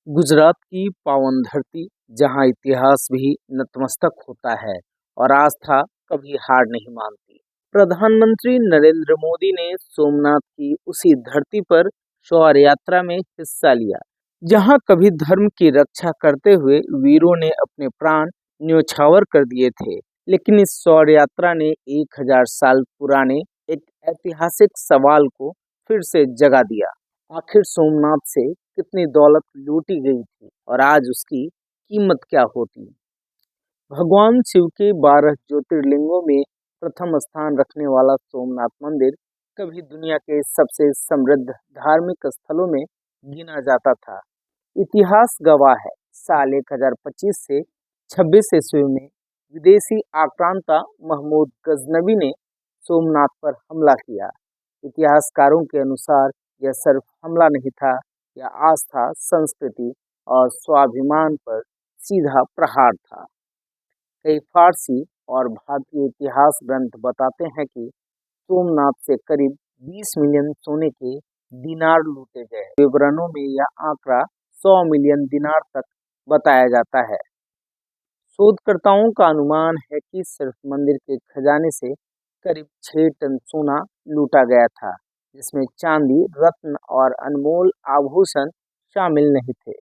गुजरात की पावन धरती, जहां इतिहास भी नतमस्तक होता है और आस्था कभी हार नहीं मानती। प्रधानमंत्री नरेंद्र मोदी ने सोमनाथ की उसी धरती पर शौर्य यात्रा में हिस्सा लिया, जहां कभी धर्म की रक्षा करते हुए वीरों ने अपने प्राण न्योछावर कर दिए थे। लेकिन इस शौर्य यात्रा ने 1000 साल पुराने एक ऐतिहासिक सवाल को फिर से जगा दिया। आखिर सोमनाथ से कितनी दौलत लूटी गई थी और आज उसकी कीमत क्या होती? भगवान शिव के 12 ज्योतिर्लिंगों में प्रथम स्थान रखने वाला सोमनाथ मंदिर कभी दुनिया के सबसे समृद्ध धार्मिक स्थलों में गिना जाता था। इतिहास गवाह है, साल 1025 से 26 ईस्वी में विदेशी आक्रांता महमूद गजनवी ने सोमनाथ पर हमला किया। इतिहासकारों के अनुसार यह सिर्फ हमला नहीं था, यह आस्था, संस्कृति और स्वाभिमान पर सीधा प्रहार था। कई फारसी और भारतीय इतिहास ग्रंथ बताते हैं कि सोमनाथ से करीब 20 मिलियन सोने के दीनार लूटे गए। विवरणों में यह आंकड़ा 100 मिलियन दीनार तक बताया जाता है। शोधकर्ताओं का अनुमान है कि सिर्फ मंदिर के खजाने से करीब 6 टन सोना लूटा गया था, जिसमें चांदी, रत्न और अनमोल आभूषण शामिल नहीं थे।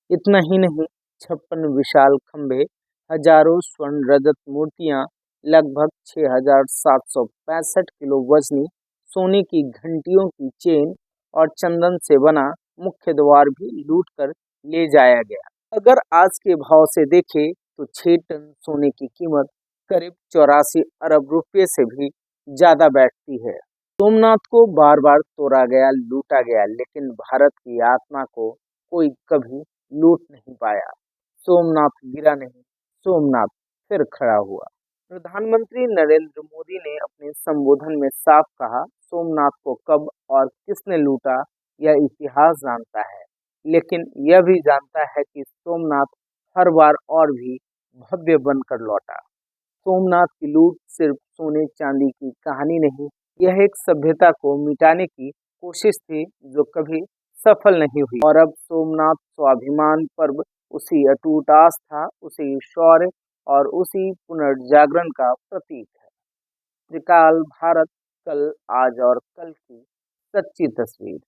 इतना ही नहीं, 56 विशाल खंभे, हजारों स्वर्ण रजत मूर्तियां, लगभग 6765 किलो वजनी सोने की घंटियों की चेन और चंदन से बना मुख्य द्वार भी लूट कर ले जाया गया। अगर आज के भाव से देखें तो 6 टन सोने की कीमत करीब 84 अरब रुपये से भी ज्यादा बैठती है। सोमनाथ को बार बार तोड़ा गया, लूटा गया, लेकिन भारत की आत्मा को कोई कभी लूट नहीं पाया। सोमनाथ गिरा नहीं, सोमनाथ फिर खड़ा हुआ। प्रधानमंत्री नरेंद्र मोदी ने अपने संबोधन में साफ कहा, सोमनाथ को कब और किसने लूटा यह इतिहास जानता है, लेकिन यह भी जानता है कि सोमनाथ हर बार और भी भव्य बनकर लौटा। सोमनाथ की लूट सिर्फ सोने चांदी की कहानी नहीं, यह एक सभ्यता को मिटाने की कोशिश थी जो कभी सफल नहीं हुई। और अब सोमनाथ स्वाभिमान पर्व उसी अटूट आस्था, उसी शौर्य और उसी पुनर्जागरण का प्रतीक है। त्रिकाल भारत, कल, आज और कल की सच्ची तस्वीर।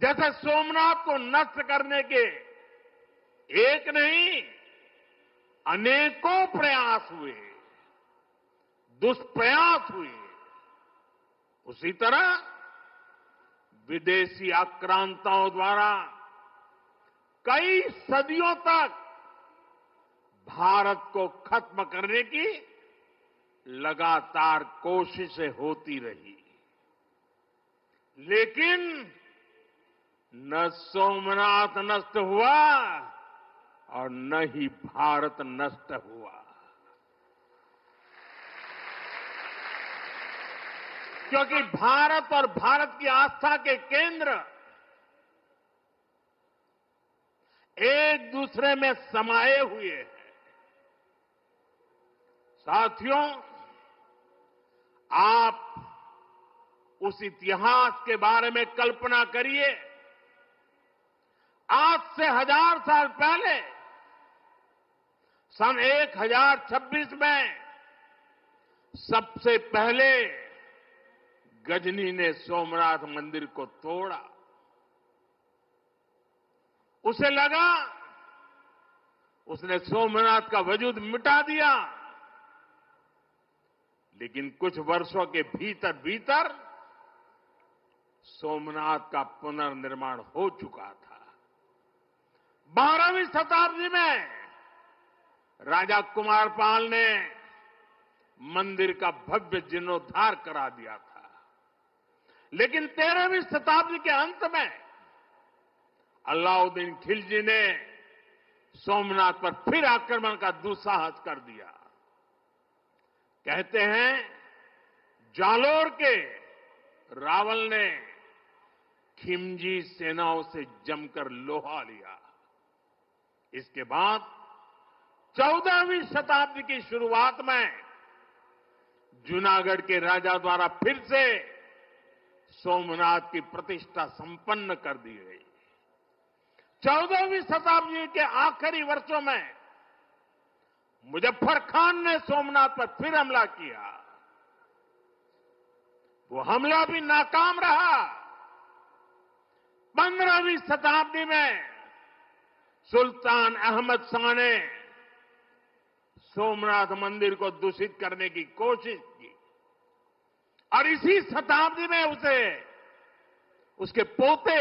जैसे सोमनाथ को नष्ट करने के एक नहीं अनेकों प्रयास हुए, दुष्प्रयास हुए, उसी तरह विदेशी आक्रांताओं द्वारा कई सदियों तक भारत को खत्म करने की लगातार कोशिशें होती रही, लेकिन न सोमनाथ नष्ट हुआ और न ही भारत नष्ट हुआ। क्योंकि भारत और भारत की आस्था के केंद्र एक दूसरे में समाये हुए हैं। साथियों, आप उस इतिहास के बारे में कल्पना करिए। आज से 1000 साल पहले सन 1026 में सबसे पहले गजनी ने सोमनाथ मंदिर को तोड़ा। उसे लगा उसने सोमनाथ का वजूद मिटा दिया, लेकिन कुछ वर्षों के भीतर भीतर सोमनाथ का पुनर्निर्माण हो चुका था। 12वीं शताब्दी में राजा कुमारपाल ने मंदिर का भव्य जीर्णोद्धार करा दिया था, लेकिन 13वीं शताब्दी के अंत में अलाउद्दीन खिलजी ने सोमनाथ पर फिर आक्रमण का दुस्साहस कर दिया। कहते हैं जालोर के रावल ने खिमजी सेनाओं से जमकर लोहा लिया। इसके बाद 14वीं शताब्दी की शुरुआत में जूनागढ़ के राजा द्वारा फिर से सोमनाथ की प्रतिष्ठा संपन्न कर दी गई। 14वीं शताब्दी के आखिरी वर्षों में मुजफ्फर खान ने सोमनाथ पर फिर हमला किया। वो हमला भी नाकाम रहा। 15वीं शताब्दी में सुल्तान अहमद शाह ने सोमनाथ मंदिर को दूषित करने की कोशिश की और इसी शताब्दी में उसके पोते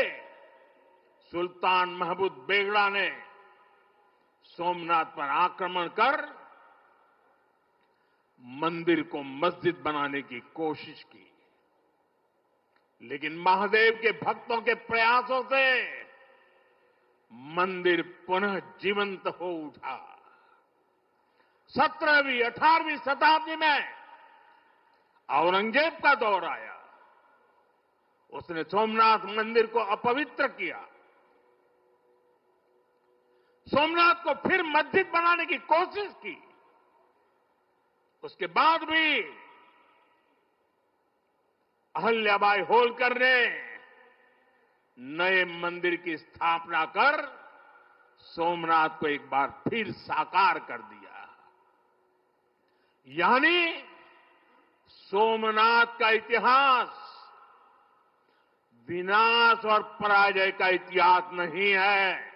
सुल्तान महमूद बेगड़ा ने सोमनाथ पर आक्रमण कर मंदिर को मस्जिद बनाने की कोशिश की। लेकिन महादेव के भक्तों के प्रयासों से मंदिर पुनः जीवंत हो उठा। 17वीं 18वीं शताब्दी में औरंगजेब का दौर आया। उसने सोमनाथ मंदिर को अपवित्र किया। सोमनाथ को फिर मस्जिद बनाने की कोशिश की। उसके बाद भी अहल्याबाई होलकर ने नए मंदिर की स्थापना कर सोमनाथ को एक बार फिर साकार कर दिया। यानी सोमनाथ का इतिहास विनाश और पराजय का इतिहास नहीं है।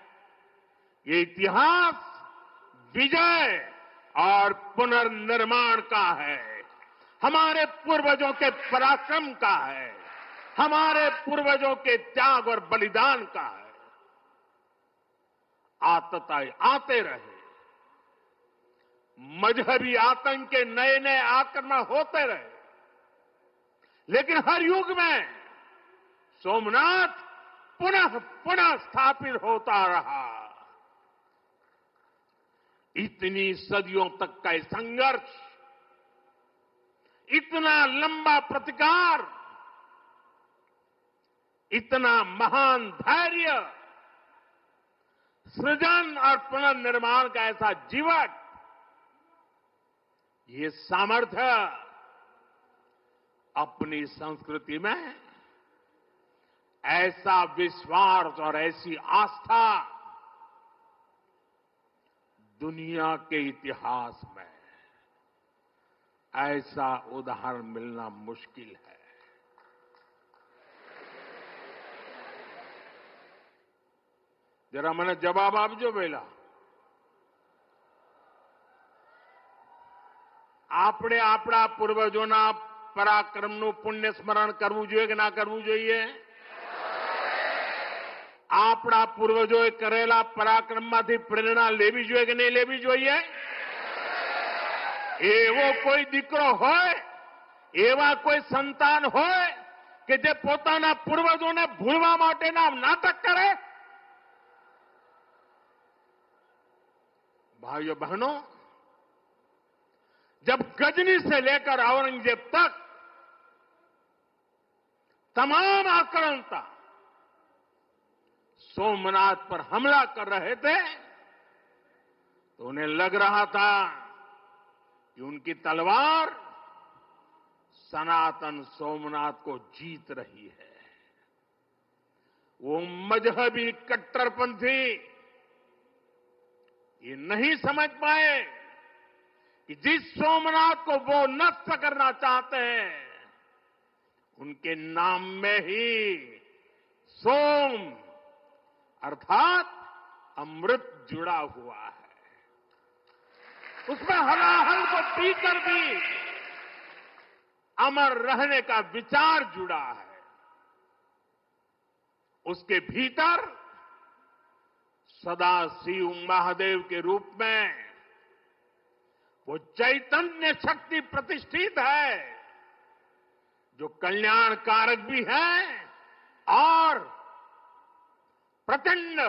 ये इतिहास विजय और पुनर्निर्माण का है। हमारे पूर्वजों के पराक्रम का है। हमारे पूर्वजों के त्याग और बलिदान का है। आतताई आते रहे। मजहबी आतंक के नए नए आक्रमण होते रहे, लेकिन हर युग में सोमनाथ पुनः पुनः स्थापित होता रहा। इतनी सदियों तक का संघर्ष, इतना लंबा प्रतिकार, इतना महान धैर्य, सृजन और पुनर्निर्माण का ऐसा जीवन, ये सामर्थ्य अपनी संस्कृति में ऐसा विश्वास और ऐसी आस्था दुनिया के इतिहास में ऐसा उदाहरण मिलना मुश्किल है। जरा मैंने जवाब आपजो वेला આપણે આપણા પૂર્વજોના પરાક્રમનું પુણ્ય સ્મરણ કરવું જોઈએ કે ના કરવું જોઈએ? આપણા પૂર્વજોએ કરેલા પરાક્રમમાંથી પ્રેરણા લેવી જોઈએ કે નહીં લેવી જોઈએ? એવો કોઈ દીકરો હોય, એવા કોઈ સંતાન હોય કે જે પોતાના પૂર્વજોને ભૂલવા માટેના નાટક કરે? भाइयों बहनों, जब गजनी से लेकर औरंगजेब तक तमाम आक्रांता सोमनाथ पर हमला कर रहे थे, तो उन्हें लग रहा था कि उनकी तलवार सनातन सोमनाथ को जीत रही है। वो मजहबी कट्टरपंथी ये नहीं समझ पाए कि जिस सोमनाथ को वो नष्ट करना चाहते हैं, उनके नाम में ही सोम अर्थात अमृत जुड़ा हुआ है। उसमें हलाहल को पीकर भी अमर रहने का विचार जुड़ा है। उसके भीतर सदा शिव महादेव के रूप में वो चैतन्य शक्ति प्रतिष्ठित है, जो कल्याण कारक भी है और प्रचंड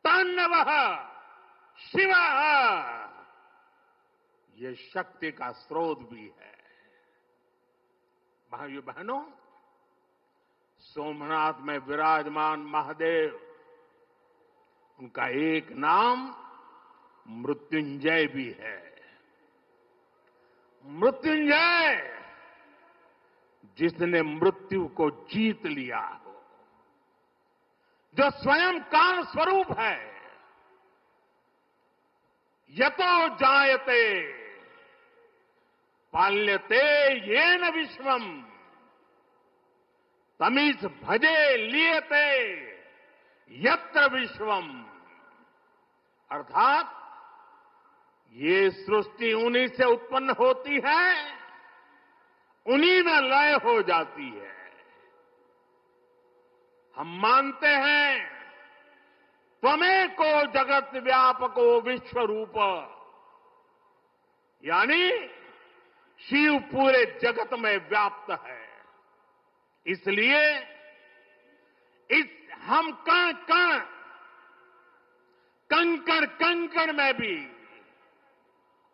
तांडव शिव ये शक्ति का स्रोत भी है। भाइयों बहनों, सोमनाथ में विराजमान महादेव, उनका एक नाम मृत्युंजय भी है। मृत्युंजय जिसने मृत्यु को जीत लिया हो, जो स्वयं काल स्वरूप है। यतो जायते पाल्यते येन विश्वम तमीज भजे लियते यत्र विश्वम। अर्थात ये सृष्टि उन्हीं से उत्पन्न होती है, उन्हीं में लय हो जाती है। हम मानते हैं त्वमेको जगत व्यापको विश्व रूप, यानी शिव पूरे जगत में व्याप्त है। इसलिए इस हम कण कण कंकड़ कंकड़ में भी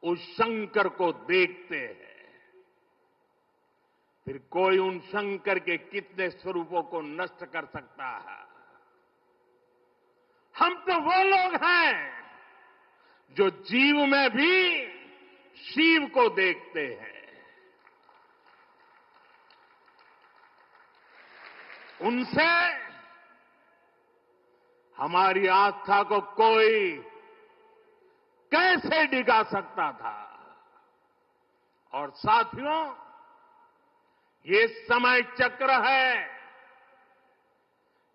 उस शंकर को देखते हैं। फिर कोई उन शंकर के कितने स्वरूपों को नष्ट कर सकता है? हम तो वो लोग हैं जो जीव में भी शिव को देखते हैं। उनसे हमारी आस्था को कोई कैसे डिगा सकता था? और साथियों, ये समय चक्र है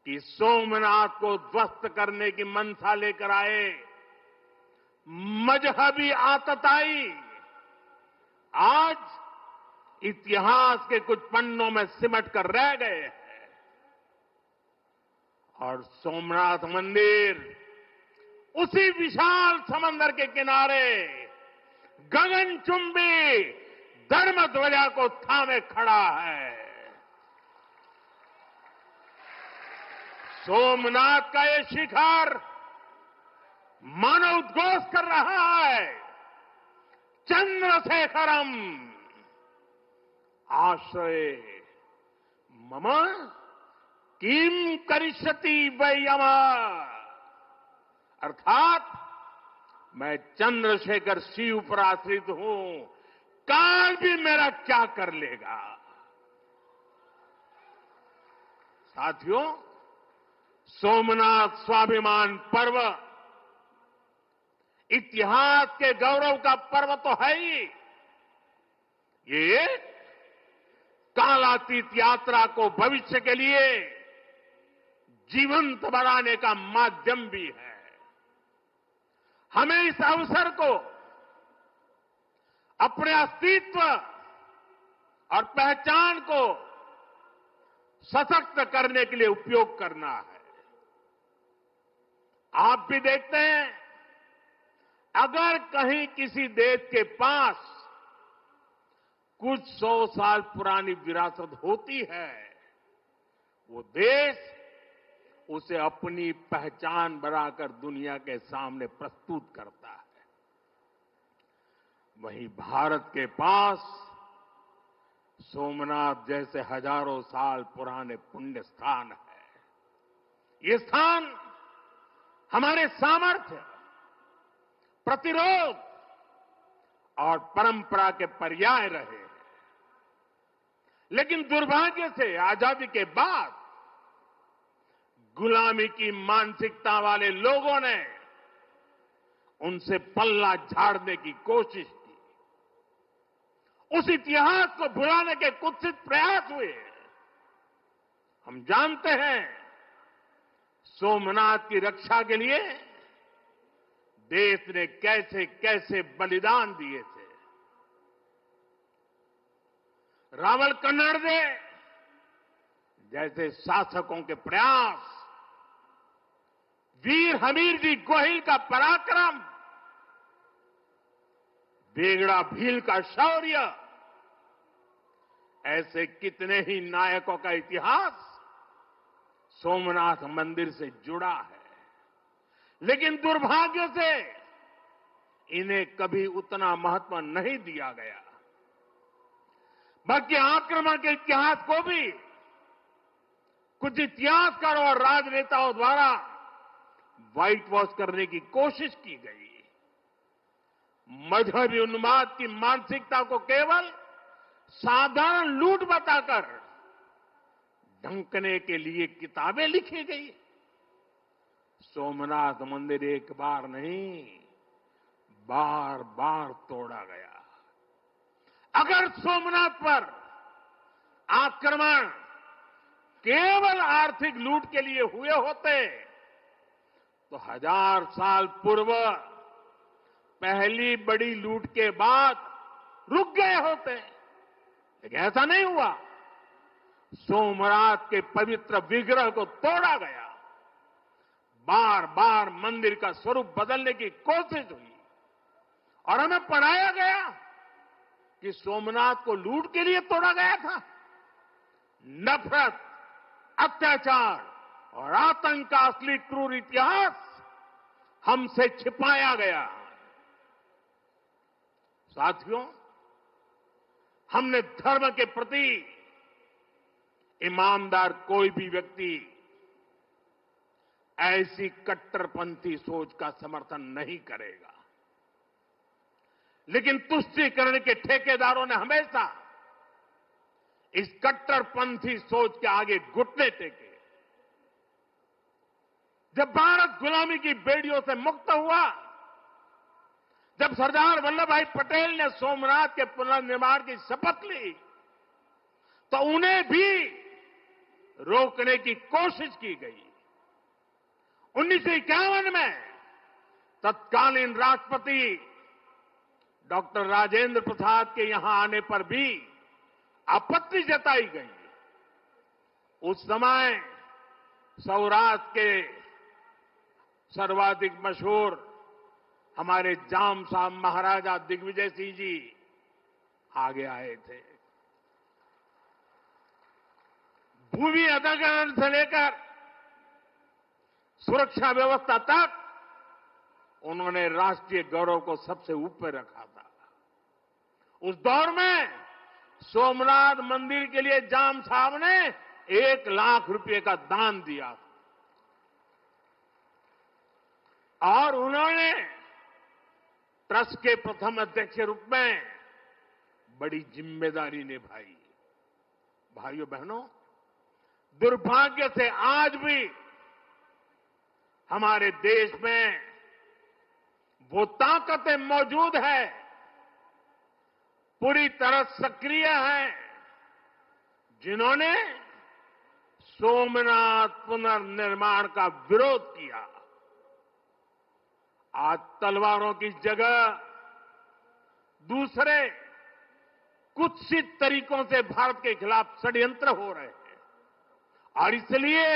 कि सोमनाथ को ध्वस्त करने की मंशा लेकर आए मजहबी आतताई आज इतिहास के कुछ पन्नों में सिमट कर रह गए हैं। और सोमनाथ मंदिर उसी विशाल समंदर के किनारे गगनचुंबी धर्म ध्वजा को थामे खड़ा है। सोमनाथ का ये शिखर मानो उद्घोष कर रहा है, चंद्रशेखरम आश्रय मम किम करिष्यति वै यमः। अर्थात मैं चंद्रशेखर शिव पर आश्रित हूं, काल भी मेरा क्या कर लेगा। साथियों, सोमनाथ स्वाभिमान पर्व इतिहास के गौरव का पर्व तो है ही, ये कालातीत यात्रा को भविष्य के लिए जीवंत बनाने का माध्यम भी है। हमें इस अवसर को अपने अस्तित्व और पहचान को सशक्त करने के लिए उपयोग करना है। आप भी देखते हैं, अगर कहीं किसी देश के पास कुछ 100 साल पुरानी विरासत होती है, वो देश उसे अपनी पहचान बनाकर दुनिया के सामने प्रस्तुत करता है। वहीं भारत के पास सोमनाथ जैसे हजारों साल पुराने पुण्य स्थान है। ये स्थान हमारे सामर्थ्य, प्रतिरोध और परंपरा के पर्याय रहे। लेकिन दुर्भाग्य से आजादी के बाद गुलामी की मानसिकता वाले लोगों ने उनसे पल्ला झाड़ने की कोशिश की। उस इतिहास को भुलाने के कुत्सित प्रयास हुए। हम जानते हैं, सोमनाथ की रक्षा के लिए देश ने कैसे कैसे बलिदान दिए थे। रावल कन्नड़े जैसे शासकों के प्रयास, वीर हमीर जी गोहिल का पराक्रम, बेगड़ा भील का शौर्य, ऐसे कितने ही नायकों का इतिहास सोमनाथ मंदिर से जुड़ा है। लेकिन दुर्भाग्य से इन्हें कभी उतना महत्व नहीं दिया गया। बल्कि आक्रमण के इतिहास को भी कुछ इतिहासकारों और राजनेताओं द्वारा व्हाइट वॉश करने की कोशिश की गई। मजहबी उन्माद की मानसिकता को केवल साधारण लूट बताकर ढंकने के लिए किताबें लिखी गई। सोमनाथ मंदिर एक बार नहीं, बार बार तोड़ा गया। अगर सोमनाथ पर आक्रमण केवल आर्थिक लूट के लिए हुए होते तो 1000 साल पूर्व पहली बड़ी लूट के बाद रुक गए होते, लेकिन ऐसा नहीं हुआ। सोमनाथ के पवित्र विग्रह को तोड़ा गया, बार बार मंदिर का स्वरूप बदलने की कोशिश हुई और हमें पढ़ाया गया कि सोमनाथ को लूट के लिए तोड़ा गया था। नफरत, अत्याचार और आतंक का असली क्रूर इतिहास हमसे छिपाया गया। साथियों, हमने धर्म के प्रति ईमानदार कोई भी व्यक्ति ऐसी कट्टरपंथी सोच का समर्थन नहीं करेगा, लेकिन तुष्टीकरण के ठेकेदारों ने हमेशा इस कट्टरपंथी सोच के आगे घुटने टेके। जब भारत गुलामी की बेड़ियों से मुक्त हुआ, जब सरदार वल्लभ भाई पटेल ने सोमनाथ के पुनर्निर्माण की शपथ ली, तो उन्हें भी रोकने की कोशिश की गई। 1951 में तत्कालीन राष्ट्रपति डॉक्टर राजेंद्र प्रसाद के यहां आने पर भी आपत्ति जताई गई। उस समय सौराष्ट्र के सर्वाधिक मशहूर हमारे जाम साहब महाराजा दिग्विजय सिंह जी आगे आए थे। भूमि अधिग्रहण से लेकर सुरक्षा व्यवस्था तक उन्होंने राष्ट्रीय गौरव को सबसे ऊपर रखा था। उस दौर में सोमनाथ मंदिर के लिए जाम साहब ने 1 लाख रुपए का दान दिया था और उन्होंने ट्रस्ट के प्रथम अध्यक्ष के रूप में बड़ी जिम्मेदारी निभाई। भाइयों बहनों, दुर्भाग्य से आज भी हमारे देश में वो ताकतें मौजूद है, पूरी तरह सक्रिय हैं, जिन्होंने सोमनाथ पुनर्निर्माण का विरोध किया। आज तलवारों की जगह दूसरे कुत्सित तरीकों से भारत के खिलाफ षड्यंत्र हो रहे हैं और इसलिए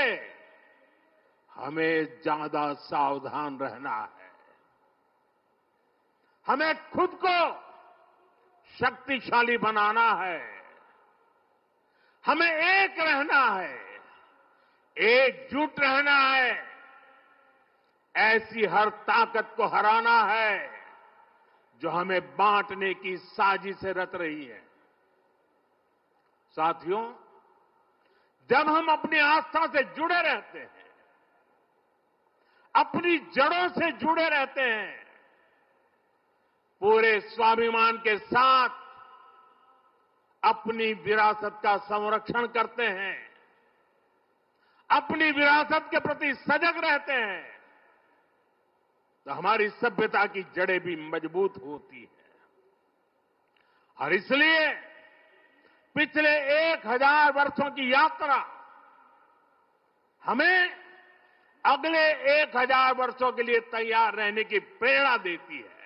हमें ज्यादा सावधान रहना है। हमें खुद को शक्तिशाली बनाना है, हमें एक रहना है, एकजुट रहना है, ऐसी हर ताकत को हराना है जो हमें बांटने की साजिश रच रही है। साथियों, जब हम अपनी आस्था से जुड़े रहते हैं, अपनी जड़ों से जुड़े रहते हैं, पूरे स्वाभिमान के साथ अपनी विरासत का संरक्षण करते हैं, अपनी विरासत के प्रति सजग रहते हैं, तो हमारी सभ्यता की जड़ें भी मजबूत होती है। और इसलिए पिछले 1000 वर्षों की यात्रा हमें अगले 1000 वर्षों के लिए तैयार रहने की प्रेरणा देती है।